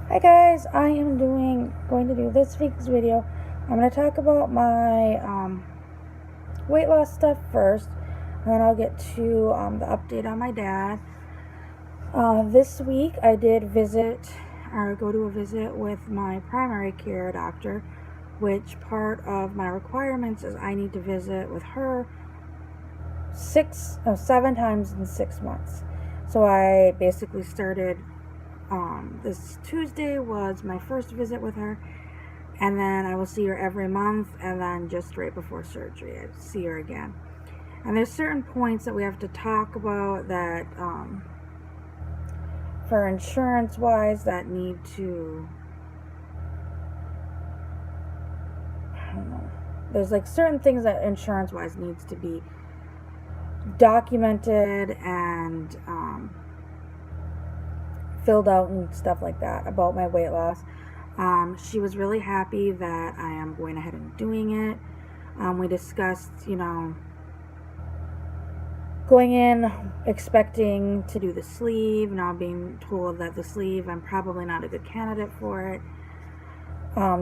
Hi guys, I am going to do this week's video. I'm going to talk about my weight loss stuff first, and then I'll get to the update on my dad. This week I did go to a visit with my primary care doctor, which part of my requirements is I need to visit with her 7 times in 6 months. So I basically started this Tuesday was my first visit with her, and then I will see her every month, and then just right before surgery I see her again. And there's certain points that we have to talk about that for insurance wise that need to, I don't know, there's like certain things that insurance wise needs to be documented and filled out and stuff like that about my weight loss. She was really happy that I am going ahead and doing it. We discussed, going in expecting to do the sleeve, now being told that the sleeve, I'm probably not a good candidate for it.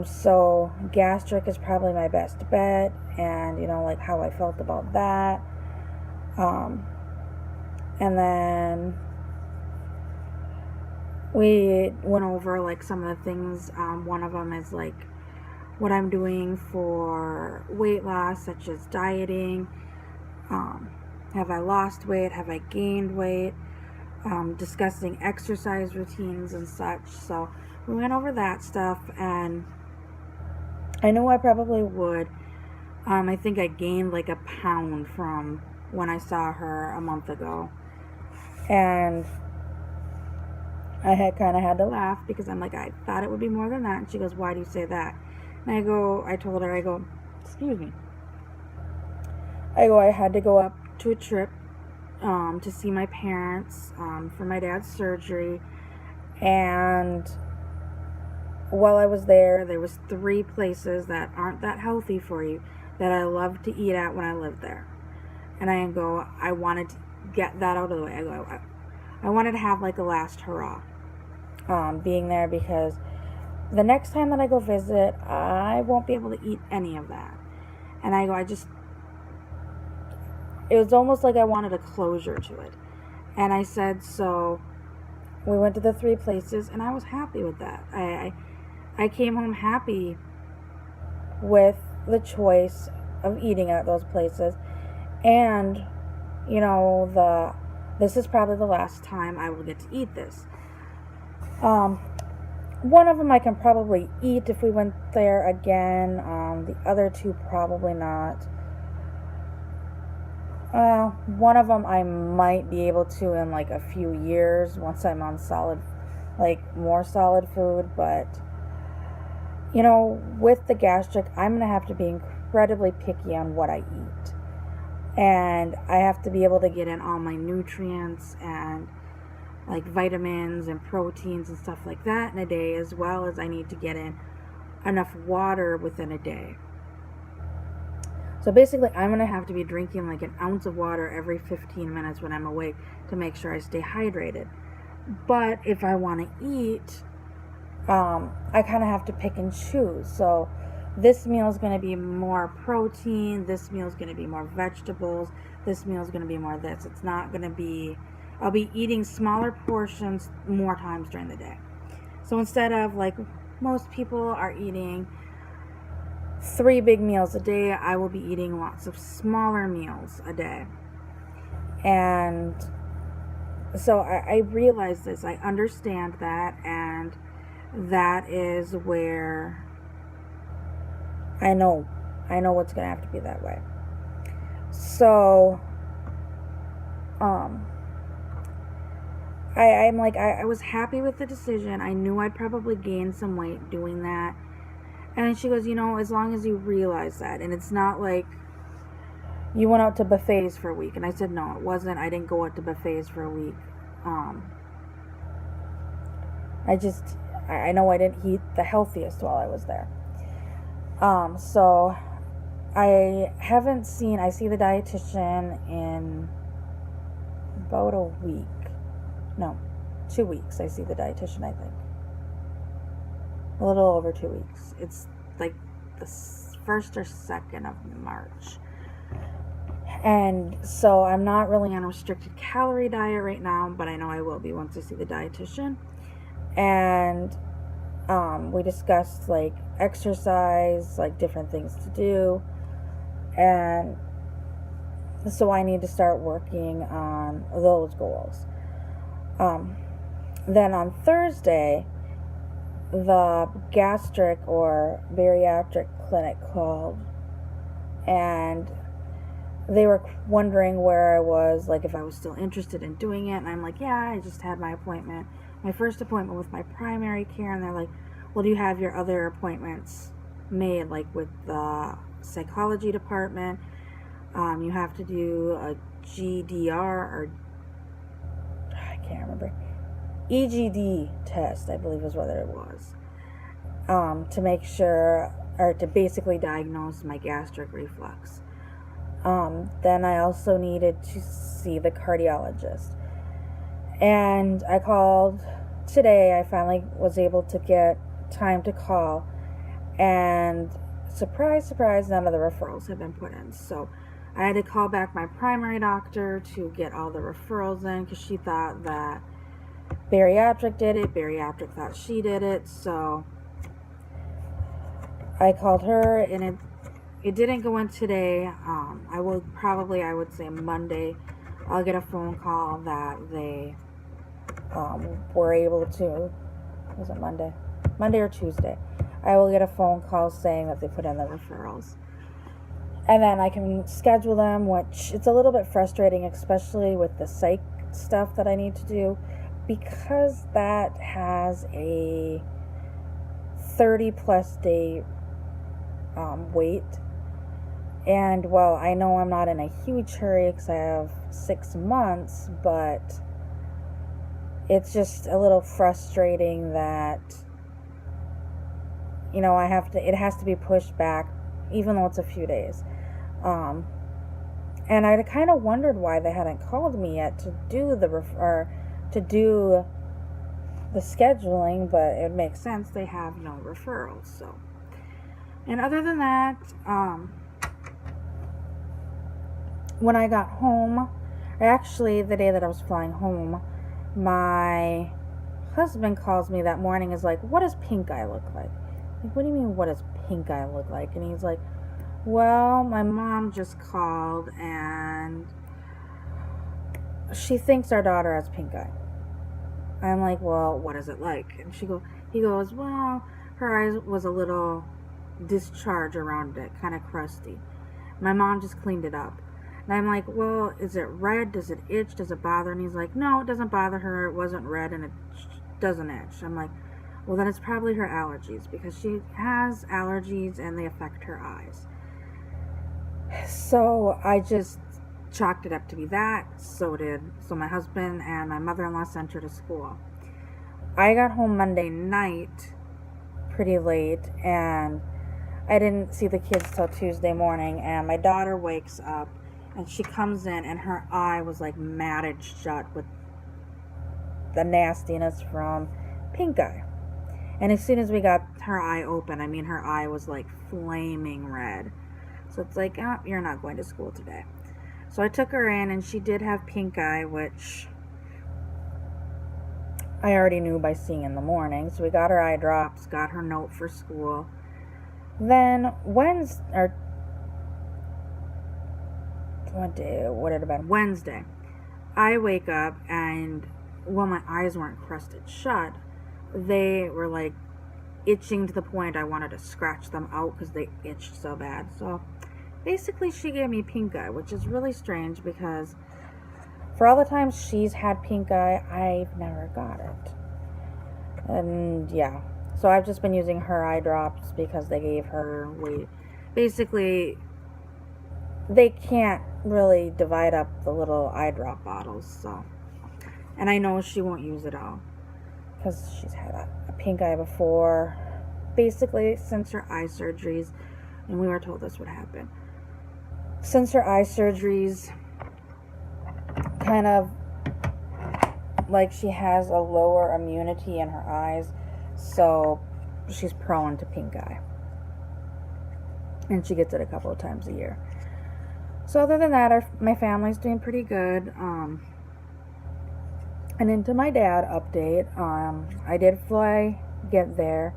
So gastric is probably my best bet, and like how I felt about that. And then we went over like some of the things. One of them is like what I'm doing for weight loss, such as dieting. Have I lost weight? Have I gained weight? Discussing exercise routines and such. So we went over that stuff, and I know I probably would. I think I gained like a pound from when I saw her a month ago. And I had to laugh because I'm like, I thought it would be more than that. And she goes, why do you say that? And I told her, excuse me. I had to go up to a trip to see my parents for my dad's surgery. And while I was there was 3 places that aren't that healthy for you that I loved to eat at when I lived there. And I wanted to get that out of the way. I wanted to have like a last hurrah being there, because the next time that I go visit, I won't be able to eat any of that. And it was almost like I wanted a closure to it. And I said, so we went to the 3 places, and I was happy with that. I came home happy with the choice of eating at those places. And, this is probably the last time I will get to eat this. One of them I can probably eat if we went there again. The other 2 probably not. One of them I might be able to in like a few years once I'm on more solid food. But, with the gastric, I'm going to have to be incredibly picky on what I eat. And I have to be able to get in all my nutrients and like vitamins and proteins and stuff like that in a day, as well as I need to get in enough water within a day. So basically, I'm going to have to be drinking like an ounce of water every 15 minutes when I'm awake to make sure I stay hydrated. But if I want to eat, I kind of have to pick and choose. So this meal is going to be more protein, this meal is going to be more vegetables, this meal is going to be more this. It's not going to be, I'll be eating smaller portions more times during the day. So instead of like most people are eating 3 big meals a day, I will be eating lots of smaller meals a day. And so I realize this, I understand that, and that is where I know what's going to have to be that way. So, I was happy with the decision. I knew I'd probably gain some weight doing that. And then she goes, as long as you realize that, and it's not like you went out to buffets for a week. And I said, no, it wasn't. I didn't go out to buffets for a week. I know I didn't eat the healthiest while I was there. So I see the dietitian in about a week. No, 2 weeks I see the dietitian, I think. a little over 2 weeks. It's like the 1st or 2nd of March. And so I'm not really on a restricted calorie diet right now, but I know I will be once I see the dietitian. And we discussed like exercise, like different things to do. And so I need to start working on those goals. Then on Thursday, the gastric or bariatric clinic called, and they were wondering where I was, like if I was still interested in doing it. And I'm like, yeah, I just had my first appointment with my primary care. And they're like, well, do you have your other appointments made, like with the psychology department? You have to do a GDR or I can't remember. EGD test, I believe is what it was. To make sure, or to basically diagnose my gastric reflux. Then I also needed to see the cardiologist. And I called today. I finally was able to get time to call. And surprise, surprise, none of the referrals have been put in. So I had to call back my primary doctor to get all the referrals in because she thought that bariatric did it. Bariatric thought she did it. So I called her, and it didn't go in today. I would say Monday, I'll get a phone call that they were able to, was it Monday? Monday or Tuesday. I will get a phone call saying that they put in the referrals. And then I can schedule them, which it's a little bit frustrating, especially with the psych stuff that I need to do, because that has a 30 plus day wait. And well, I know I'm not in a huge hurry because I have 6 months, but it's just a little frustrating that, you know, it has to be pushed back, even though it's a few days. And I kind of wondered why they hadn't called me yet to do the scheduling, but it makes sense. They have no referrals. So, and other than that, when I got home, actually the day that I was flying home, my husband calls me that morning, is like, what does pink eye look like? Like, what do you mean, what does pink eye look like? And he's like, well, my mom just called and she thinks our daughter has pink eye. I'm like, well, what is it like? And he goes, well, her eyes was a little discharge around it, kind of crusty. My mom just cleaned it up. And I'm like, well, is it red? Does it itch? Does it bother? And he's like, no, it doesn't bother her. It wasn't red and it doesn't itch. I'm like, well, then it's probably her allergies, because she has allergies and they affect her eyes. So I just chalked it up to be that. So my husband and my mother-in-law sent her to school. I got home Monday night pretty late, and I didn't see the kids till Tuesday morning. And my daughter wakes up and she comes in and her eye was like matted shut with the nastiness from pink eye. And as soon as we got her eye open, I mean, her eye was like flaming red. So it's like, oh, you're not going to school today. So I took her in, and she did have pink eye, which I already knew by seeing in the morning. So we got her eye drops, got her note for school. Then Wednesday, I wake up, and well, my eyes weren't crusted shut. They were like itching to the point I wanted to scratch them out because they itched so bad. So basically she gave me pink eye, which is really strange because for all the times she's had pink eye, I've never got it. And yeah, so I've just been using her eye drops because they gave her basically they can't really divide up the little eye drop bottles. So, and I know she won't use it all because she's had a pink eye before, basically since her eye surgeries, and we were told this would happen. Since her eye surgeries, kind of like she has a lower immunity in her eyes, so she's prone to pink eye. And she gets it a couple of times a year. So other than that, my family's doing pretty good. And into my dad update, I did get there.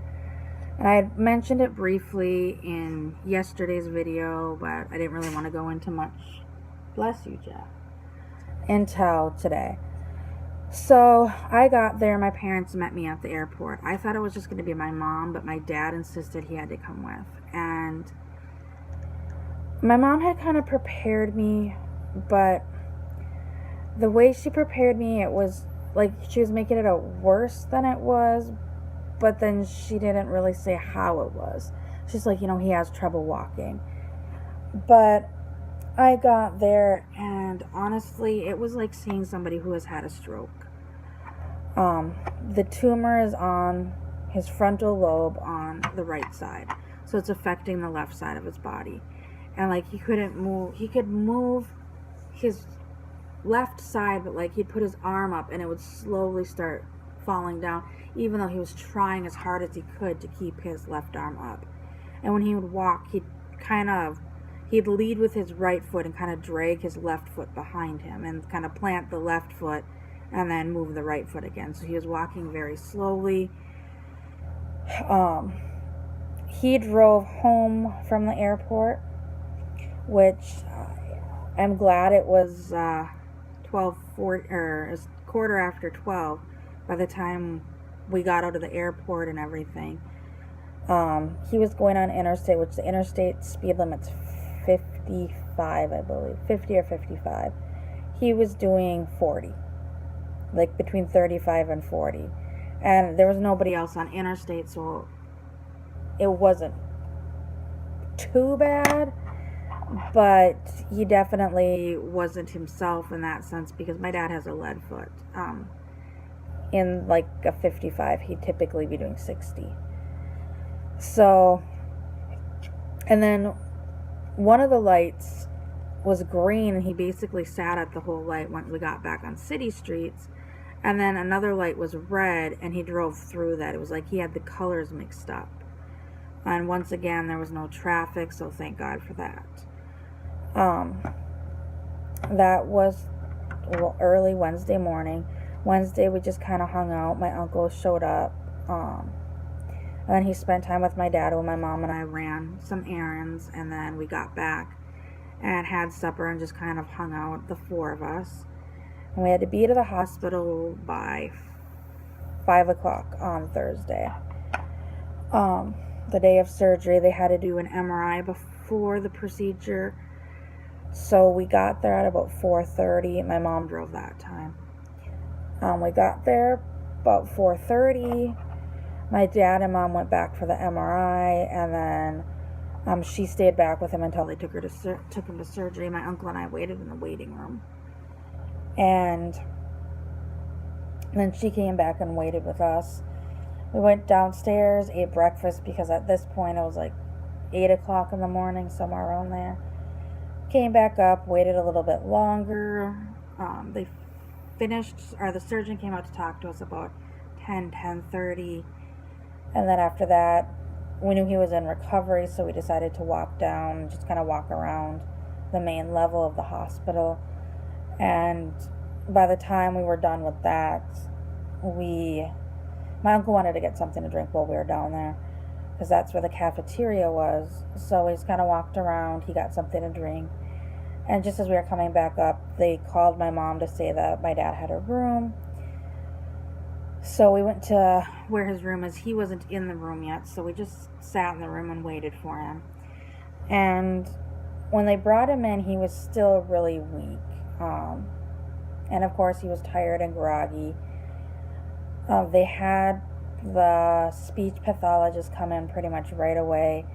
And I had mentioned it briefly in yesterday's video, but I didn't really want to go into much, bless you, Jeff, until today. So I got there, my parents met me at the airport. I thought it was just going to be my mom, but my dad insisted he had to come with. And my mom had kind of prepared me, but the way she prepared me, it was like she was making it worse than it was, but then she didn't really say how it was. She's like, he has trouble walking. But I got there, and honestly, it was like seeing somebody who has had a stroke. The tumor is on his frontal lobe on the right side, so it's affecting the left side of his body. And like he couldn't move. He could move his left side, but like he'd put his arm up and it would slowly start falling down, even though he was trying as hard as he could to keep his left arm up. And when he would walk, he'd lead with his right foot and kind of drag his left foot behind him and kind of plant the left foot and then move the right foot again. So he was walking very slowly. He drove home from the airport, which I'm glad it was 12:40 or a quarter after 12 by the time we got out of the airport and everything. He was going on interstate, which the interstate speed limit's 55, I believe, 50 or 55. He was doing 40, like between 35 and 40, and there was nobody else on interstate, so it wasn't too bad. But he definitely wasn't himself in that sense, because my dad has a lead foot. In like a 55, he'd typically be doing 60. So, and then one of the lights was green, and he basically sat at the whole light when we got back on city streets. And then another light was red, and he drove through that. It was like he had the colors mixed up. And once again, there was no traffic, so thank God for that. That was early Wednesday morning. Wednesday, we just kind of hung out. My uncle showed up. And then he spent time with my dad, while my mom and I ran some errands. And then we got back and had supper and just kind of hung out, the four of us. And we had to be to the hospital by 5 o'clock on Thursday. The day of surgery, they had to do an MRI before the procedure. So we got there at about 4:30. My mom drove that time. We got there about 4:30. My dad and mom went back for the MRI, and then she stayed back with him until they took him to surgery. My uncle and I waited in the waiting room. And then she came back and waited with us. We went downstairs, ate breakfast, because at this point it was like 8 o'clock in the morning, somewhere around there. Came back up, waited a little bit longer. They finished, or the surgeon came out to talk to us about 10:30. And then after that, we knew he was in recovery, so we decided to walk down and just kind of walk around the main level of the hospital. And by the time we were done with that, my uncle wanted to get something to drink while we were down there, because that's where the cafeteria was. So we just kind of walked around. He got something to drink. And just as we were coming back up, they called my mom to say that my dad had a room. So we went to where his room is. He wasn't in the room yet, so we just sat in the room and waited for him. And when they brought him in, he was still really weak. And of course, he was tired and groggy. They had the speech pathologist come in pretty much right away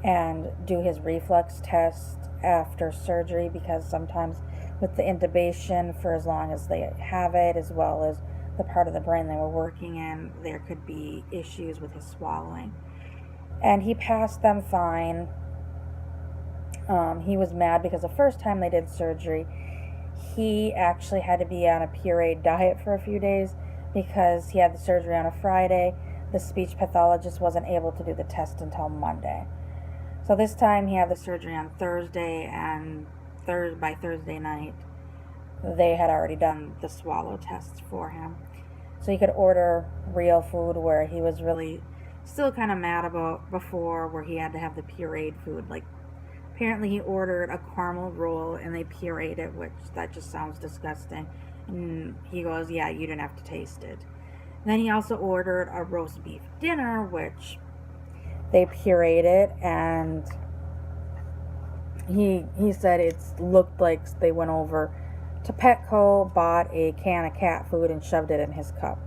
and do his reflux test after surgery, because sometimes with the intubation, for as long as they have it, as well as the part of the brain they were working in, there could be issues with his swallowing. And he passed them fine. He was mad because the first time they did surgery, he actually had to be on a pureed diet for a few days, because he had the surgery on a Friday. the speech pathologist wasn't able to do the test until Monday. So this time he had the surgery on Thursday, and by Thursday night, they had already done the swallow tests for him. So he could order real food, where he was really still kind of mad about before, where he had to have the pureed food. Like, apparently he ordered a caramel roll and they pureed it, which that just sounds disgusting. And he goes, yeah, you didn't have to taste it. And then he also ordered a roast beef dinner, which they pureed it, and he said it looked like they went over to Petco, bought a can of cat food, and shoved it in his cup.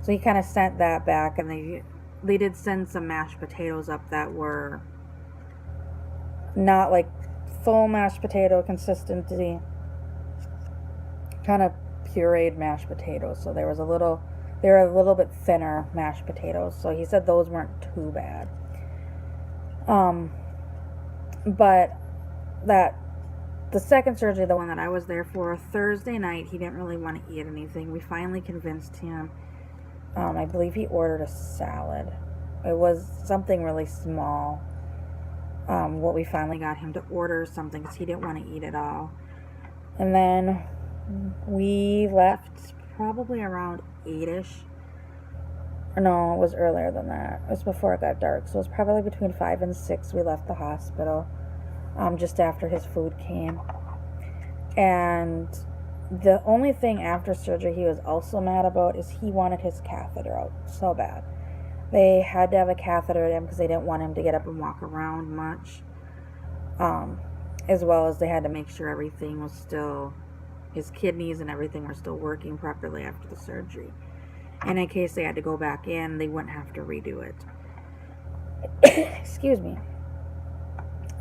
So he kind of sent that back, and they did send some mashed potatoes up that were not like full mashed potato consistency, kind of pureed mashed potatoes. So they were a little bit thinner mashed potatoes. So he said those weren't too bad. But the second surgery, the one that I was there for, Thursday night, he didn't really want to eat anything. We finally convinced him. I believe he ordered a salad. It was something really small. What we finally got him to order something, because he didn't want to eat it all. And then we left probably around 8-ish. No, it was earlier than that. It was before it got dark. So it was probably between 5 and 6 we left the hospital, just after his food came. And the only thing after surgery he was also mad about is he wanted his catheter out so bad. They had to have a catheter in him because they didn't want him to get up and walk around much. As well as they had to make sure everything was still, his kidneys and everything were still working properly after the surgery. And in case they had to go back in, they wouldn't have to redo it. Excuse me.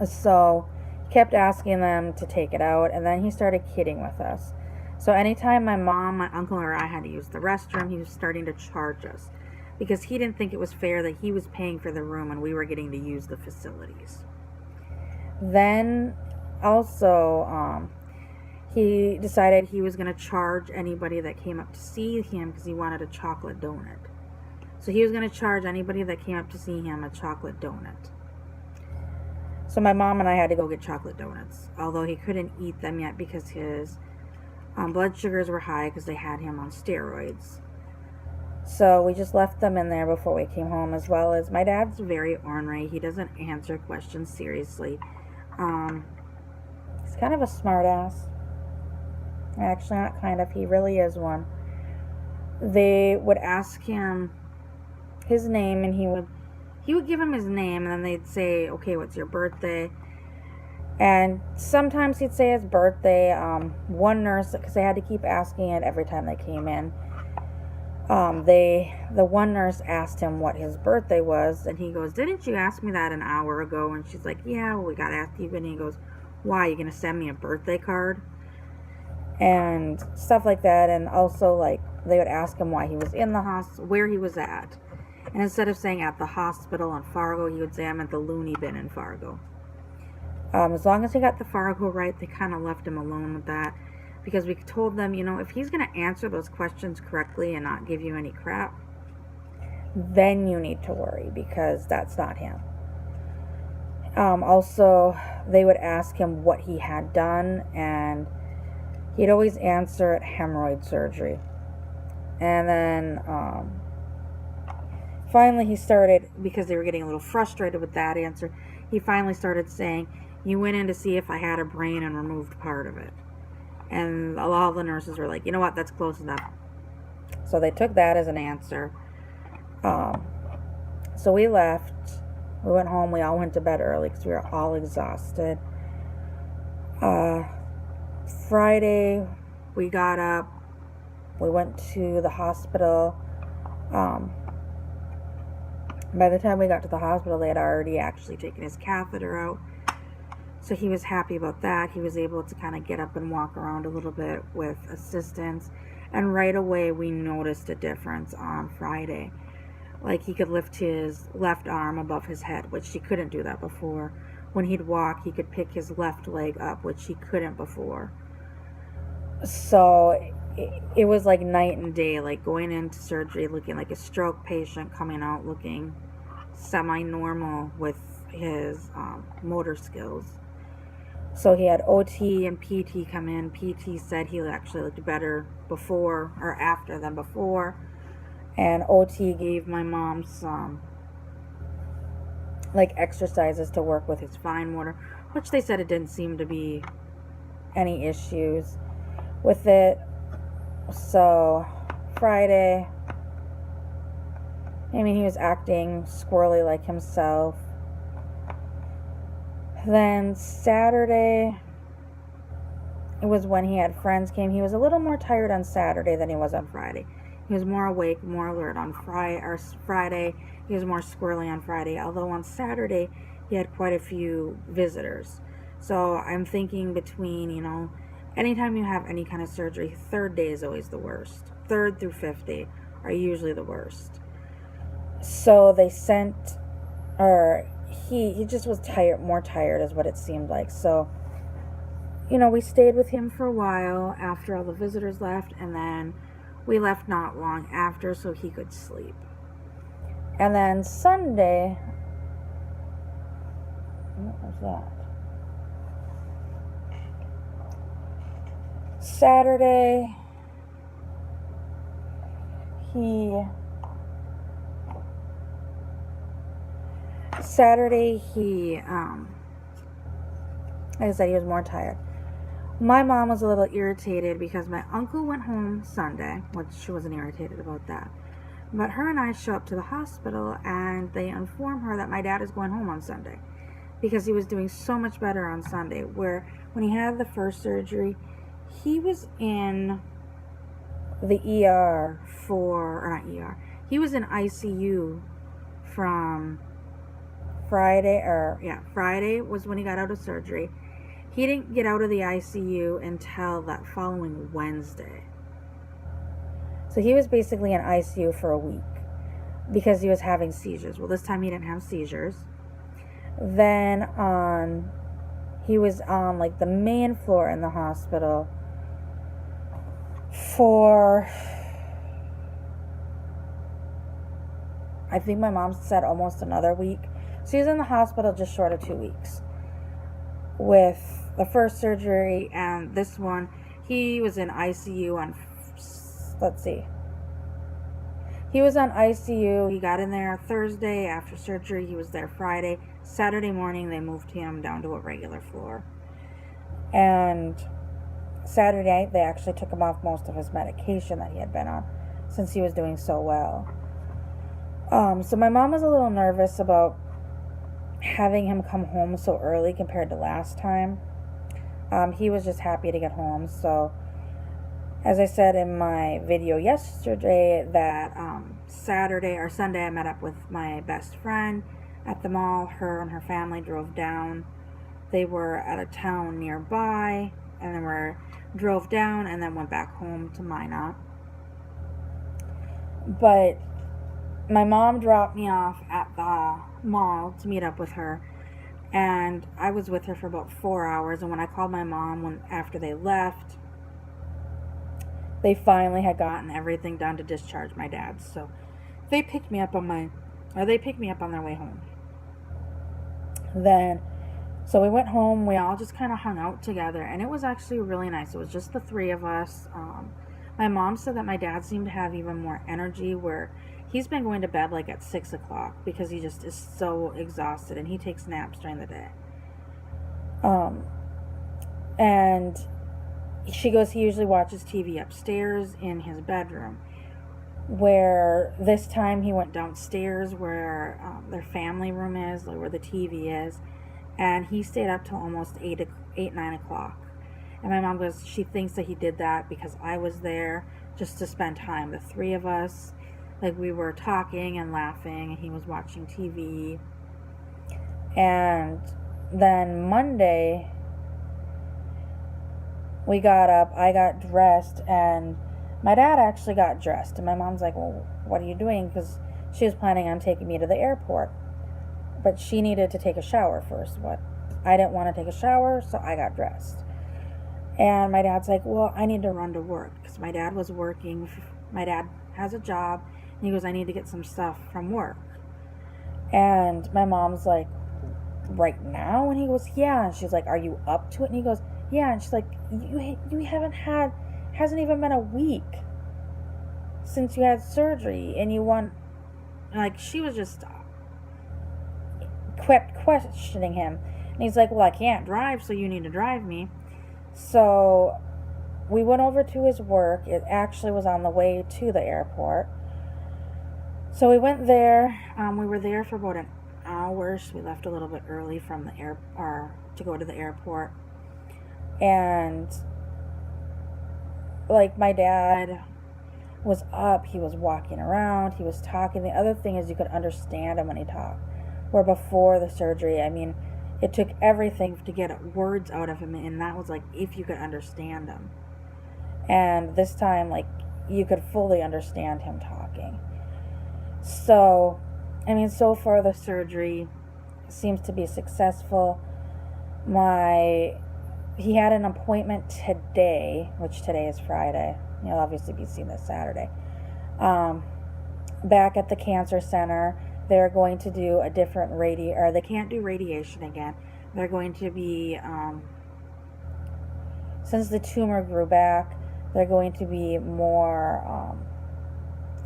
So he kept asking them to take it out, and then he started kidding with us. So anytime my mom, my uncle, or I had to use the restroom, he was starting to charge us, because he didn't think it was fair that he was paying for the room and we were getting to use the facilities. Then also, he decided he was going to charge anybody that came up to see him, because he wanted a chocolate donut. So he was going to charge anybody that came up to see him a chocolate donut. So my mom and I had to go get chocolate donuts, although he couldn't eat them yet because his blood sugars were high, because they had him on steroids. So we just left them in there before we came home, as well as my dad's very ornery. He doesn't answer questions seriously. He's kind of a smart ass. Actually, not kind of. He really is one. They would ask him his name, and he would give him his name, and then they'd say, okay, what's your birthday? And sometimes he'd say his birthday. One nurse, because they had to keep asking it every time they came in, the one nurse asked him what his birthday was, and he goes, didn't you ask me that an hour ago? And she's like, yeah, well, we got to ask you. And he goes, why, you going to send me a birthday card? And stuff like that. And also, like, they would ask him why he was in the hospital, where he was at. And instead of saying at the hospital in Fargo, he would say, I'm at the loony bin in Fargo. As long as he got the Fargo right, they kind of left him alone with that. Because we told them, if he's going to answer those questions correctly and not give you any crap, then you need to worry, because that's not him. Also, they would ask him what he had done, and he'd always answer it hemorrhoid surgery. And then finally he started, because they were getting a little frustrated with that answer, he finally started saying, you went in to see if I had a brain and removed part of it. And a lot of the nurses were like, you know what, that's close enough. So they took that as an answer. So we left. We went home. We all went to bed early because we were all exhausted. Friday, we got up. We went to the hospital. By the time we got to the hospital, they had already actually taken his catheter out. So he was happy about that. He was able to kind of get up and walk around a little bit with assistance. And right away, we noticed a difference on Friday. Like, he could lift his left arm above his head, which he couldn't do that before. When he'd walk, he could pick his left leg up, which he couldn't before. So it was like night and day, like going into surgery looking like a stroke patient, coming out looking semi-normal with his motor skills. So he had OT and PT come in. PT said he actually looked better before or after than before. And OT gave my mom some like exercises to work with his fine motor, which they said it didn't seem to be any issues with it. So Friday, I mean, he was acting squirrely like himself. Then Saturday, it was when he had friends came. He was a little more tired on Saturday than he was on Friday. He was more awake, more alert on Friday. He was more squirrely on Friday, although on Saturday he had quite a few visitors. So I'm thinking between, anytime you have any kind of surgery, third day is always the worst. Third through fifth day are usually the worst. So they sent, or he just was tired, more tired is what it seemed like. So, we stayed with him for a while after all the visitors left, and then we left not long after so he could sleep. And then Sunday, what was that? Saturday, like I said, he was more tired. My mom was a little irritated because my uncle went home Sunday, which she wasn't irritated about that. But her and I show up to the hospital and they inform her that my dad is going home on Sunday because he was doing so much better on Sunday, where when he had the first surgery, he was in the ER he was in ICU from Friday was when he got out of surgery. He didn't get out of the ICU until that following Wednesday. So he was basically in ICU for a week because he was having seizures. Well, this time he didn't have seizures. Then he was on like the main floor in the hospital for, I think my mom said almost another week. So he was in the hospital just short of 2 weeks. With the first surgery and this one, he was in ICU on, he was on ICU. He got in there Thursday after surgery. He was there Friday. Saturday morning, they moved him down to a regular floor. And Saturday night, they actually took him off most of his medication that he had been on since he was doing so well. So my mom was a little nervous about having him come home so early compared to last time. He was just happy to get home. So as I said in my video yesterday, that Saturday or Sunday I met up with my best friend at the mall. Her and her family drove down. They were at a town nearby, and then drove down and then went back home to Minot. But my mom dropped me off at the mall to meet up with her, and I was with her for about 4 hours. And when I called my mom after they left, they finally had gotten everything done to discharge my dad. So they picked me up on their way home. So we went home. We all just kind of hung out together, and it was actually really nice. It was just the three of us. My mom said that my dad seemed to have even more energy, where he's been going to bed like at 6 o'clock because he just is so exhausted, and he takes naps during the day. And she goes, he usually watches TV upstairs in his bedroom, where this time he went downstairs where their family room is, like where the TV is, and he stayed up till almost 9 o'clock. And my mom goes, she thinks that he did that because I was there just to spend time, the three of us. Like, we were talking and laughing, and he was watching TV. And then Monday, we got up, I got dressed, and my dad actually got dressed. And my mom's like, well, what are you doing? Because she was planning on taking me to the airport. But she needed to take a shower first. But I didn't want to take a shower, so I got dressed. And my dad's like, well, I need to run to work. Because My dad was working. My dad has a job. And he goes, I need to get some stuff from work. And my mom's like, right now? And he goes, yeah. And she's like, are you up to it? And he goes, yeah. And she's like, you haven't had, hasn't even been a week since you had surgery. And you want, like, she was just kept questioning him. And he's like, well, I can't drive, so you need to drive me. So we went over to his work. It actually was on the way to the airport. So we went there. We were there for about an hour. So we left a little bit early from the to go to the airport. And like, my dad was up. He was walking around. He was talking. The other thing is, you could understand him when he talked. Where before the surgery, I mean, it took everything to get words out of him, and that was like if you could understand him. And this time, like, you could fully understand him talking. So, I mean, so far the surgery seems to be successful. He had an appointment today, which today is Friday. You'll obviously be seeing this Saturday. Back at the cancer center. They're going to do a different they can't do radiation again. They're going to be, since the tumor grew back, they're going to be more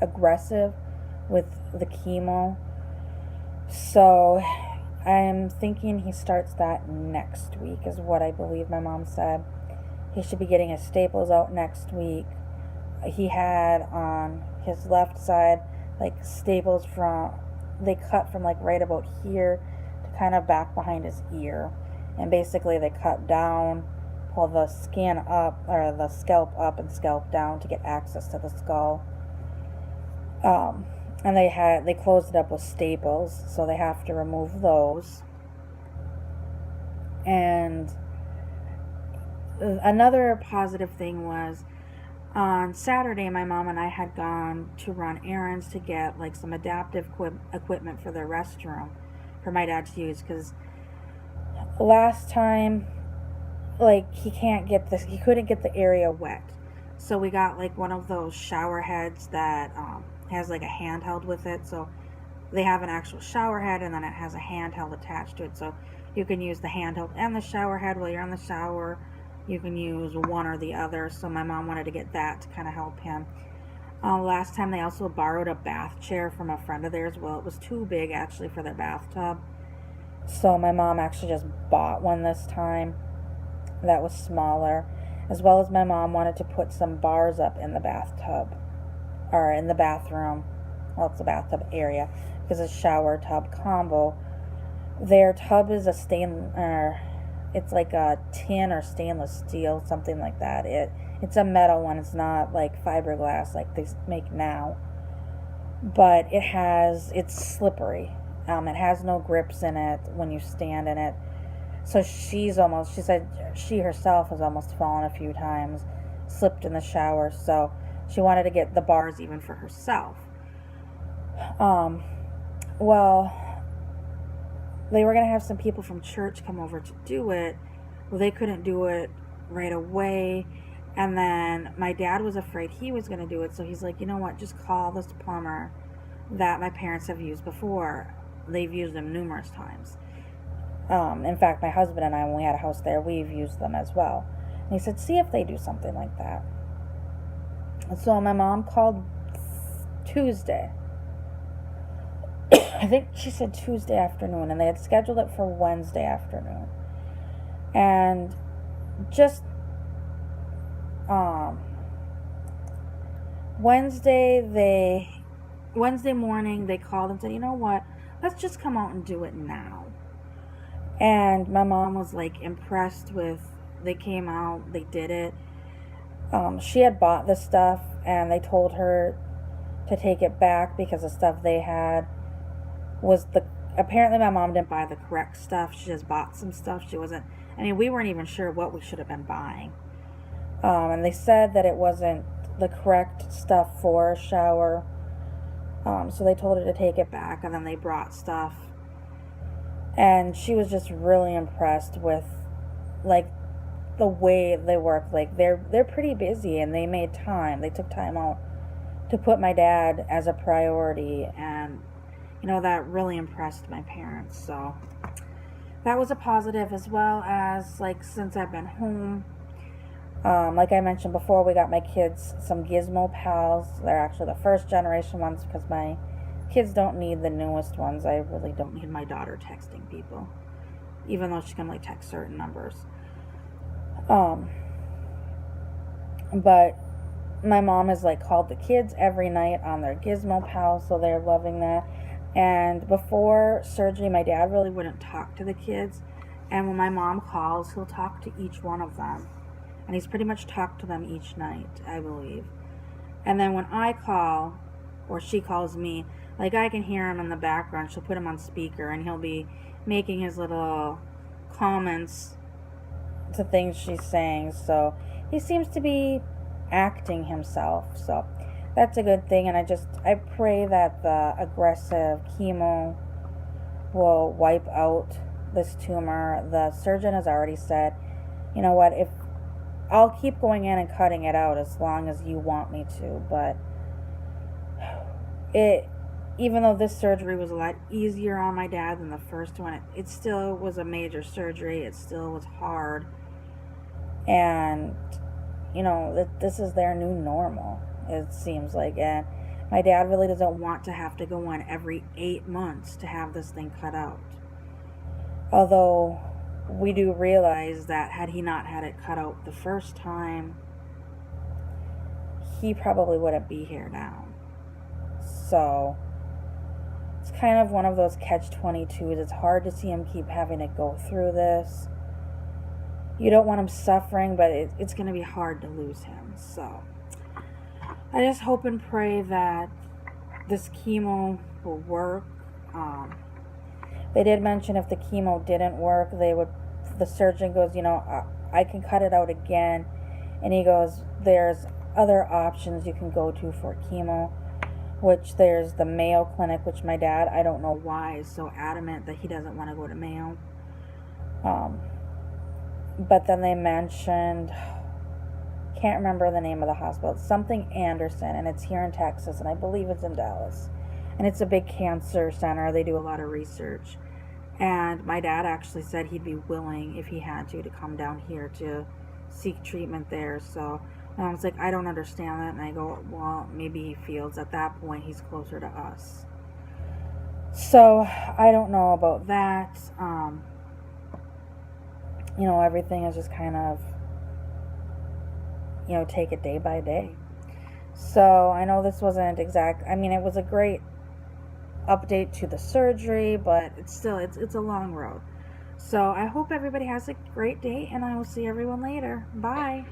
aggressive with the chemo. So I'm thinking he starts that next week, is what I believe my mom said. He should be getting his staples out next week. He had on his left side, like, staples they cut from like right about here to kind of back behind his ear, and basically they cut down, pull the skin up, or the scalp up and scalp down to get access to the skull. And they closed it up with staples, so they have to remove those. And another positive thing was, on Saturday, my mom and I had gone to run errands to get like some adaptive equipment for the restroom for my dad to use, because last time, like, he couldn't get the area wet. So we got like one of those shower heads that has like a handheld with it. So they have an actual shower head, and then it has a handheld attached to it. So you can use the handheld and the shower head while you're in the shower. You can use one or the other. So my mom wanted to get that to kind of help him. Last time they also borrowed a bath chair from a friend of theirs. Well, it was too big actually for their bathtub. So my mom actually just bought one this time that was smaller. As well as my mom wanted to put some bars up in the bathtub, or in the bathroom. Well, it's the bathtub area, because it's shower tub combo. Their tub is it's like a tin or stainless steel, something like that. It's a metal one. It's not like fiberglass like they make now. But it's slippery. It has no grips in it when you stand in it. So she said she herself has almost fallen a few times, slipped in the shower. So she wanted to get the bars even for herself. Well, they were going to have some people from church come over to do it. Well, they couldn't do it right away. And then my dad was afraid he was going to do it. So he's like, you know what, just call this plumber that my parents have used before. They've used them numerous times. In fact, my husband and I, when we had a house there, we've used them as well. And he said, see if they do something like that. And so my mom called Tuesday. I think she said Tuesday afternoon, and they had scheduled it for Wednesday afternoon. And just Wednesday morning they called and said, you know what, let's just come out and do it now. And my mom was like impressed with, they came out, they did it. She had bought the stuff, and they told her to take it back because the stuff they had was apparently my mom didn't buy the correct stuff. She just bought some stuff. We weren't even sure what we should have been buying. And they said that it wasn't the correct stuff for a shower. So they told her to take it back, and then they brought stuff. And she was just really impressed with, like, the way they work. Like, they're pretty busy, and they made time. They took time out to put my dad as a priority, and that really impressed my parents. So that was a positive, as well as, like, since I've been home, like I mentioned before, we got my kids some Gizmo pals. They're actually the first generation ones, because my kids don't need the newest ones. I really don't need my daughter texting people, even though she can only text certain numbers. But my mom has, like, called the kids every night on their Gizmo pals, so they're loving that. And before surgery, my dad really wouldn't talk to the kids, and when my mom calls, he'll talk to each one of them, and he's pretty much talked to them each night, I believe. And then when I call, or she calls me, like, I can hear him in the background. She'll put him on speaker, and he'll be making his little comments to things she's saying. So he seems to be acting himself. So that's a good thing. And I pray that the aggressive chemo will wipe out this tumor. The surgeon has already said, you know what, if I'll keep going in and cutting it out as long as you want me to. But even though this surgery was a lot easier on my dad than the first one, it still was a major surgery. It still was hard. And, this is their new normal, it seems like. And my dad really doesn't want to have to go in every 8 months to have this thing cut out. Although we do realize that had he not had it cut out the first time, he probably wouldn't be here now. So it's kind of one of those catch-22s. It's hard to see him keep having to go through this. You don't want him suffering, but it's going to be hard to lose him. So I just hope and pray that this chemo will work. They did mention if the chemo didn't work, the surgeon goes, I can cut it out again. And he goes, there's other options you can go to for chemo, which there's the Mayo Clinic, which my dad, I don't know why, is so adamant that he doesn't want to go to Mayo. But then they mentioned, can't remember the name of the hospital, it's something Anderson, and it's here in Texas, and I believe it's in Dallas. And it's a big cancer center. They do a lot of research. And my dad actually said he'd be willing, if he had to come down here to seek treatment there. So I was like, I don't understand that. And I go, well, maybe he feels at that point he's closer to us. So I don't know about that. Everything is just kind of, take it day by day. So I know this wasn't exact. I mean, it was a great update to the surgery, but it's a long road. So I hope everybody has a great day, and I will see everyone later. Bye.